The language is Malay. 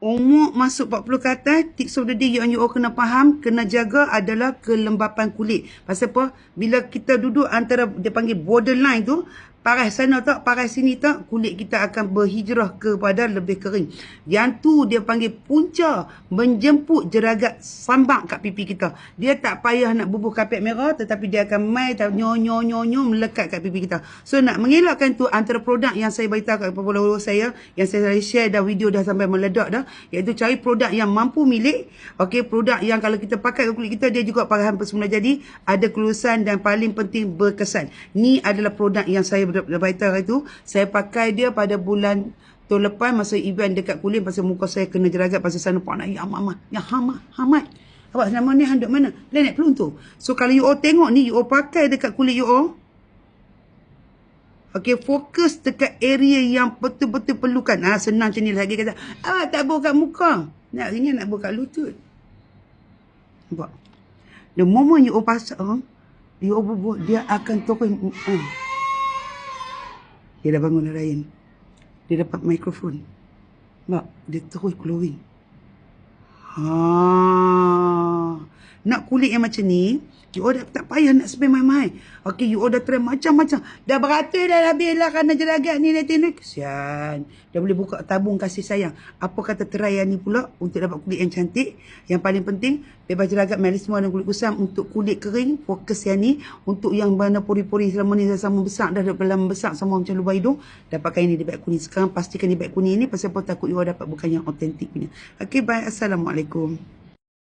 Umur masuk 40 ke atas, tips of the day yang you all kena faham, kena jaga adalah kelembapan kulit. Pasal apa? Bila kita duduk antara, dia panggil borderline tu, paras sana tak, paras sini tak, kulit kita akan berhijrah kepada lebih kering. Yang tu dia panggil punca menjemput jeragat sambak kat pipi kita. Dia tak payah nak bubuh kapet merah, tetapi dia akan mai nyo melekat kat pipi kita. So nak mengelakkan tu, antara produk yang saya beritahu kat follower saya, yang saya share dah video dah sampai meledak dah, iaitu cari produk yang mampu milik. Okey, produk yang kalau kita pakai ke kulit kita, dia juga tahan semula jadi, ada kelulusan dan paling penting berkesan. Ni adalah produk yang saya beritahu itu. Saya pakai dia pada bulan tahun lepas masa event dekat kulit, pasal muka saya kena jeragat pasal sana pak nak yang hamat. Awak selama ni handuk mana? Lain naik peluntur. So kalau you all tengok ni, you all pakai dekat kulit you all. Okey, fokus dekat area yang betul-betul perlukan. Senang macam ni lagi kata, awak tak buka muka. Nak ringan nak buka lutut. Nampak? The moment you all pasang, you all bubuh, dia akan turun. Dia dah bangun dah Ryan. Dia dapat mikrofon. Nampak? Dia terus glowing. Nak kulit yang macam ni, you all tak payah nak spend mahal-mahal. Okey, you all dah try macam-macam. Dah beratus dah habis lah kerana jeragat ni. Kesian. Dah boleh buka tabung kasih sayang. Apa kata try yang ni pula untuk dapat kulit yang cantik. Yang paling penting, bebas jeragat, melasma dan kulit kusam. Untuk kulit kering, fokus yang ni. Untuk yang mana pori-pori selama ni dah sama besar, dah dalam besar sama macam lubang hidung, dapatkan ini di beg kuning. Sekarang pastikan di beg kuning ni, pasal apa takut you all dapat bukan yang autentik punya. Okey, bye. Assalamualaikum.